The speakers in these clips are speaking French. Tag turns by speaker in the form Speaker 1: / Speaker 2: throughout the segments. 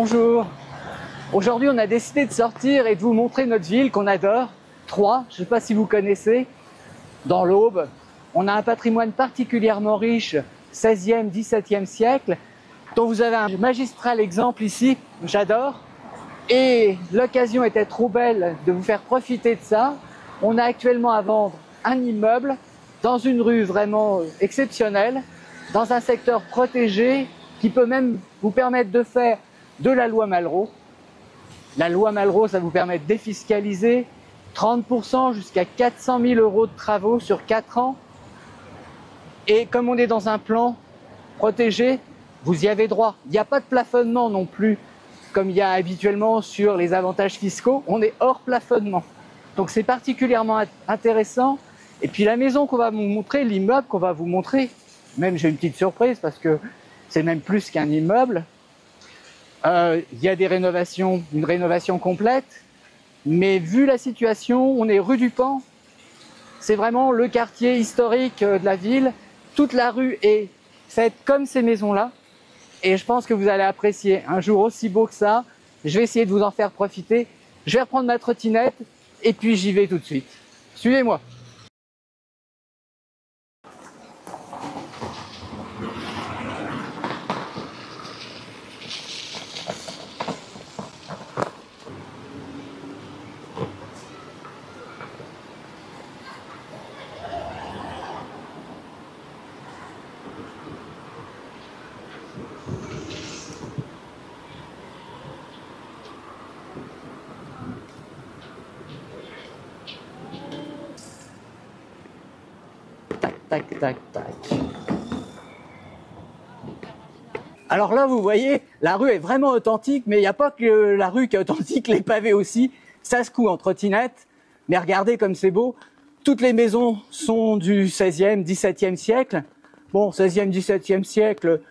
Speaker 1: Bonjour. Aujourd'hui, on a décidé de sortir et de vous montrer notre ville qu'on adore, Troyes. Je ne sais pas si vous connaissez. Dans l'Aube, on a un patrimoine particulièrement riche, 16e, 17e siècle, dont vous avez un magistral exemple ici, j'adore. Et l'occasion était trop belle de vous faire profiter de ça. On a actuellement à vendre un immeuble dans une rue vraiment exceptionnelle, dans un secteur protégé qui peut même vous permettre de faire de la loi Malraux. La loi Malraux, ça vous permet de défiscaliser 30% jusqu'à 400 000 € de travaux sur 4 ans. Et comme on est dans un plan protégé, vous y avez droit. Il n'y a pas de plafonnement non plus, comme il y a habituellement sur les avantages fiscaux. On est hors plafonnement. Donc c'est particulièrement intéressant. Et puis la maison qu'on va vous montrer, l'immeuble qu'on va vous montrer, même j'ai une petite surprise parce que c'est même plus qu'un immeuble. Il y a des rénovations, une rénovation complète, mais vu la situation, on est rue du Pan, c'est vraiment le quartier historique de la ville. Toute la rue est faite comme ces maisons-là, et je pense que vous allez apprécier un jour aussi beau que ça. Je vais essayer de vous en faire profiter. Je vais reprendre ma trottinette, et puis j'y vais tout de suite. Suivez-moi. Tac, tac, tac. Alors là, vous voyez, la rue est vraiment authentique, mais il n'y a pas que la rue qui est authentique, les pavés aussi. Ça se coud en trottinette, mais regardez comme c'est beau. Toutes les maisons sont du 16e, 17e siècle. Bon, 16e, 17e siècle,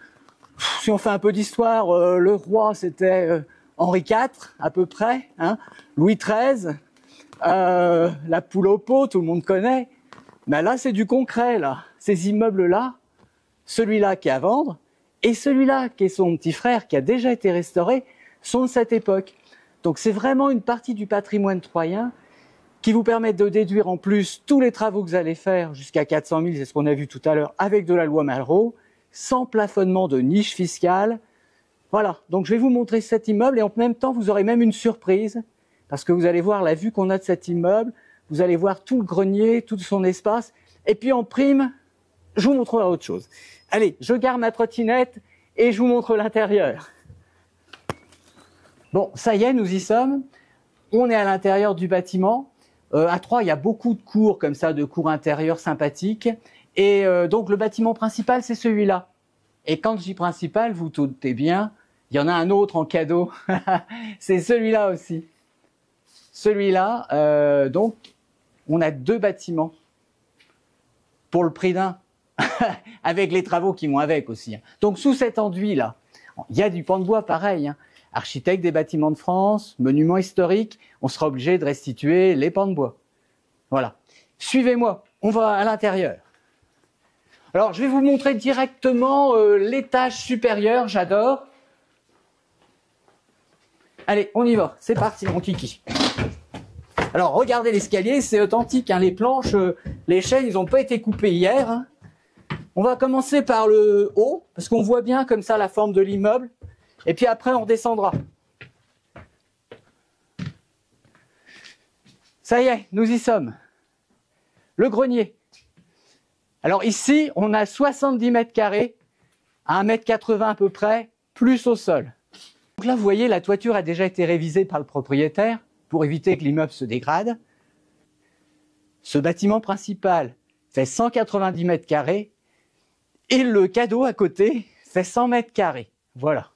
Speaker 1: si on fait un peu d'histoire, le roi c'était Henri IV à peu près, hein, Louis XIII, la poule au pot, tout le monde connaît. Mais là, c'est du concret, là. Ces immeubles-là, celui-là qui est à vendre, et celui-là qui est son petit frère, qui a déjà été restauré, sont de cette époque. Donc c'est vraiment une partie du patrimoine troyen qui vous permet de déduire en plus tous les travaux que vous allez faire, jusqu'à 400 000, c'est ce qu'on a vu tout à l'heure, avec de la loi Malraux, sans plafonnement de niche fiscale. Voilà, donc je vais vous montrer cet immeuble, et en même temps, vous aurez même une surprise, parce que vous allez voir la vue qu'on a de cet immeuble. Vous allez voir tout le grenier, tout son espace. Et puis en prime, je vous montrerai autre chose. Allez, je garde ma trottinette et je vous montre l'intérieur. Bon, ça y est, nous y sommes. On est à l'intérieur du bâtiment. À Troyes, il y a beaucoup de cours comme ça, de cours intérieurs sympathiques. Et donc le bâtiment principal, c'est celui-là. Et quand je dis principal, vous doutez bien, il y en a un autre en cadeau. C'est celui-là aussi. Celui-là, donc, on a 2 bâtiments pour le prix d'un, avec les travaux qui vont avec aussi. Donc sous cet enduit-là, il y a du pan de bois pareil. Architecte des bâtiments de France, monument historique, on sera obligé de restituer les pans de bois. Voilà. Suivez-moi, on va à l'intérieur. Alors je vais vous montrer directement l'étage supérieur, j'adore. Allez, on y va, c'est parti mon kiki. Alors, regardez l'escalier, c'est authentique, hein, les planches, les chaînes, ils n'ont pas été coupées hier. Hein. On va commencer par le haut, parce qu'on voit bien comme ça la forme de l'immeuble. Et puis après, on redescendra. Ça y est, nous y sommes. Le grenier. Alors ici, on a 70 mètres carrés, à 1,80 m à peu près, plus au sol. Donc là, vous voyez, la toiture a déjà été révisée par le propriétaire, pour éviter que l'immeuble se dégrade. Ce bâtiment principal fait 190 mètres carrés et le cadeau à côté fait 100 mètres carrés. Voilà.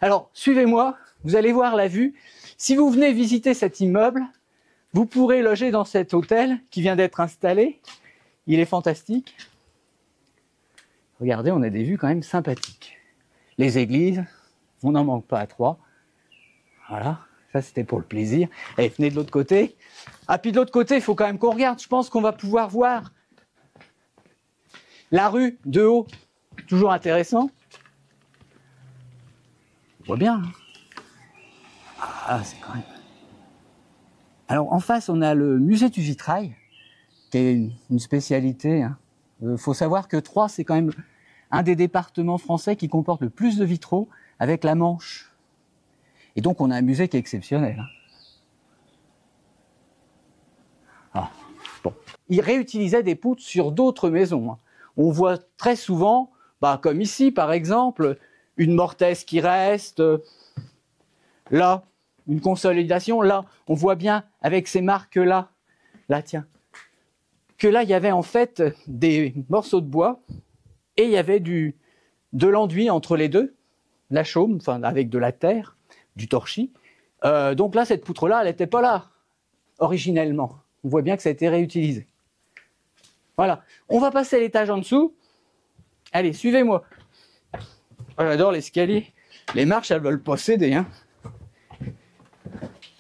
Speaker 1: Alors, suivez-moi, vous allez voir la vue. Si vous venez visiter cet immeuble, vous pourrez loger dans cet hôtel qui vient d'être installé. Il est fantastique. Regardez, on a des vues quand même sympathiques. Les églises, on n'en manque pas à Troyes. Voilà. Ça, c'était pour le plaisir. Allez, venez de l'autre côté. Ah, puis de l'autre côté, il faut quand même qu'on regarde. Je pense qu'on va pouvoir voir la rue de haut. Toujours intéressant. On voit bien. Hein. Ah, c'est quand même... Alors, en face, on a le musée du vitrail, qui est une spécialité. Faut savoir que Troyes, c'est quand même un des départements français qui comporte le plus de vitraux, avec la Manche. Et donc, on a un musée qui est exceptionnel. Ah, bon. Ils réutilisaient des poutres sur d'autres maisons. On voit très souvent, comme ici, par exemple, une mortaise qui reste, là, une consolidation, là, on voit bien avec ces marques-là, là, tiens, que là, il y avait en fait des morceaux de bois et il y avait de l'enduit entre les deux, la chaume, enfin, avec de la terre, du torchis. Donc là, cette poutre-là, elle n'était pas là, originellement. On voit bien que ça a été réutilisé. Voilà. On va passer à l'étage en dessous. Allez, suivez-moi. Oh, j'adore l'escalier. Les marches, elles veulent pas céder, hein.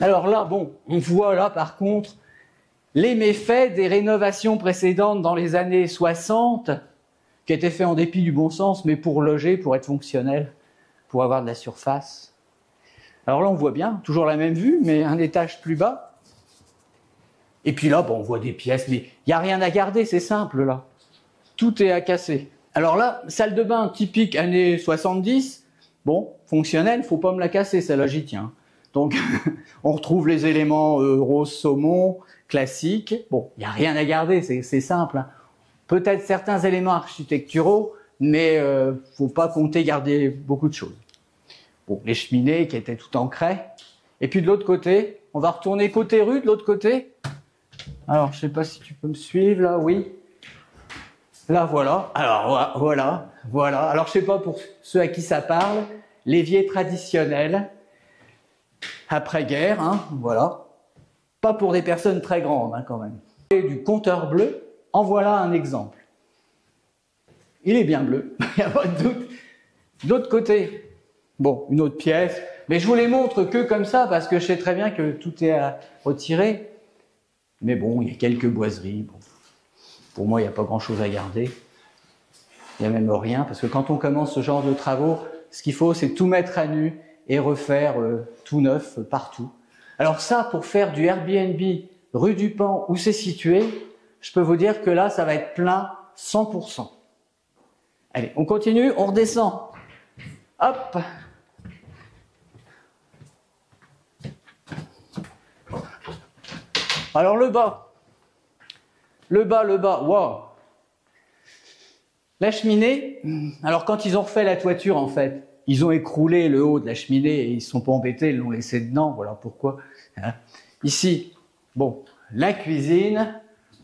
Speaker 1: Alors là, bon, on voit là, par contre, les méfaits des rénovations précédentes dans les années 60, qui étaient faits en dépit du bon sens, mais pour loger, pour être fonctionnel, pour avoir de la surface. Alors là, on voit bien, toujours la même vue, mais un étage plus bas. Et puis là, bon, on voit des pièces, mais il n'y a rien à garder, c'est simple, là. Tout est à casser. Alors là, salle de bain typique années 70, bon, fonctionnelle, faut pas me la casser, celle-là, j'y tiens. Donc, on retrouve les éléments rose saumon, classiques. Bon, il n'y a rien à garder, c'est simple. Peut-être certains éléments architecturaux, mais faut pas compter garder beaucoup de choses. Bon, les cheminées qui étaient tout en craie. Et puis de l'autre côté, on va retourner côté rue, de l'autre côté. Alors, je sais pas si tu peux me suivre, là, oui. Là, voilà. Alors, voilà. Alors, je sais pas pour ceux à qui ça parle, l'évier traditionnel, après-guerre, voilà. Pas pour des personnes très grandes, quand même. Et du compteur bleu, en voilà un exemple. Il est bien bleu, il n'y a pas de doute. De l'autre côté, bon, une autre pièce, mais je vous les montre que comme ça, parce que je sais très bien que tout est à retirer. Mais bon, il y a quelques boiseries. Bon. Pour moi, il n'y a pas grand-chose à garder. Il n'y a même rien, parce que quand on commence ce genre de travaux, ce qu'il faut, c'est tout mettre à nu et refaire tout neuf partout. Alors ça, pour faire du Airbnb rue du Pan, où c'est situé, je peux vous dire que là, ça va être plein 100%. Allez, on continue, on redescend. Hop. Alors le bas, wow. La cheminée, alors quand ils ont refait la toiture en fait, ils ont écroulé le haut de la cheminée et ils ne se sont pas embêtés, ils l'ont laissé dedans, voilà pourquoi. Ici, bon, la cuisine,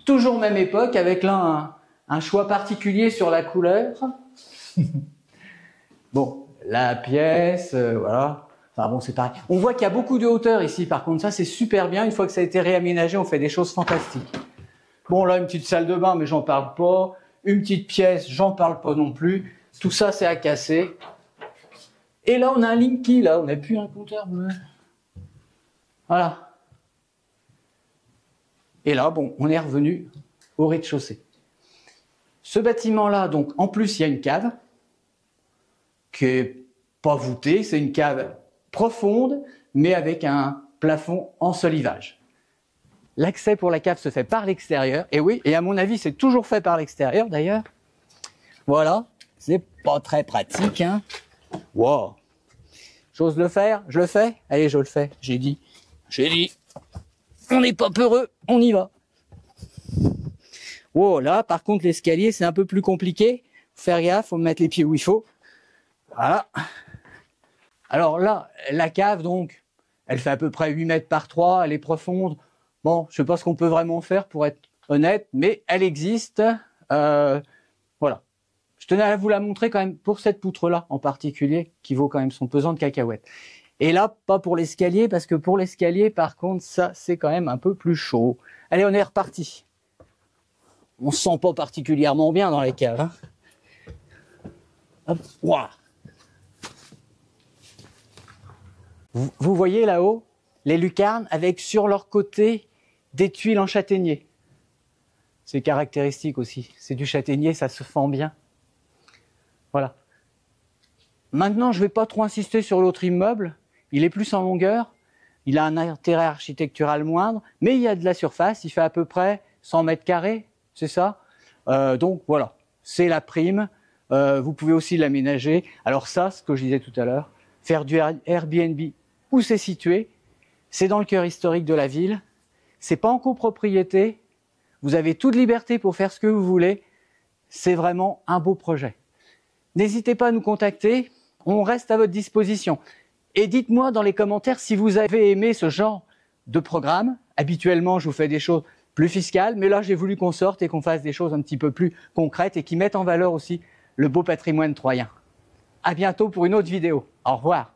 Speaker 1: toujours même époque, avec là un choix particulier sur la couleur. Bon, la pièce, voilà. Enfin bon, c'est pareil. On voit qu'il y a beaucoup de hauteur ici, par contre, ça c'est super bien. Une fois que ça a été réaménagé, on fait des choses fantastiques. Bon, là, une petite salle de bain, mais j'en parle pas. Une petite pièce, j'en parle pas non plus. Tout ça, c'est à casser. Et là, on a un Linky, là, on n'a plus un compteur bleu. Voilà. Et là, bon, on est revenu au rez-de-chaussée. Ce bâtiment-là, donc, en plus, il y a une cave qui est pas voûtée, c'est une cave profonde, mais avec un plafond en solivage. L'accès pour la cave se fait par l'extérieur, et oui, et à mon avis, c'est toujours fait par l'extérieur, d'ailleurs. Voilà, c'est pas très pratique, hein. Wow. J'ose le faire? Je le fais? Allez, je le fais, j'ai dit. On n'est pas peureux, on y va. Wow, là, par contre, l'escalier, c'est un peu plus compliqué. Faut faire gaffe, faut mettre les pieds où il faut. Voilà. Alors là, la cave, donc, elle fait à peu près 8 mètres par 3, elle est profonde. Bon, je sais pas ce qu'on peut vraiment faire pour être honnête, mais elle existe. Voilà. Je tenais à vous la montrer quand même pour cette poutre-là en particulier, qui vaut quand même son pesant de cacahuètes. Et là, pas pour l'escalier, parce que pour l'escalier, par contre, ça, c'est quand même un peu plus chaud. Allez, on est reparti. On se sent pas particulièrement bien dans les caves, hein. Hop, ouah. Vous voyez là-haut les lucarnes avec sur leur côté des tuiles en châtaignier. C'est caractéristique aussi. C'est du châtaignier, ça se fend bien. Voilà. Maintenant, je ne vais pas trop insister sur l'autre immeuble. Il est plus en longueur. il a un intérêt architectural moindre, mais il y a de la surface, il fait à peu près 100 mètres carrés, c'est ça? Donc voilà, c'est la prime. Vous pouvez aussi l'aménager. Alors ça, ce que je disais tout à l'heure, faire du Airbnb, où c'est situé, c'est dans le cœur historique de la ville, c'est pas en copropriété, vous avez toute liberté pour faire ce que vous voulez, c'est vraiment un beau projet. N'hésitez pas à nous contacter, on reste à votre disposition. Et dites-moi dans les commentaires si vous avez aimé ce genre de programme. Habituellement, je vous fais des choses plus fiscales, mais là, j'ai voulu qu'on sorte et qu'on fasse des choses un petit peu plus concrètes et qui mettent en valeur aussi le beau patrimoine troyen. À bientôt pour une autre vidéo. Au revoir.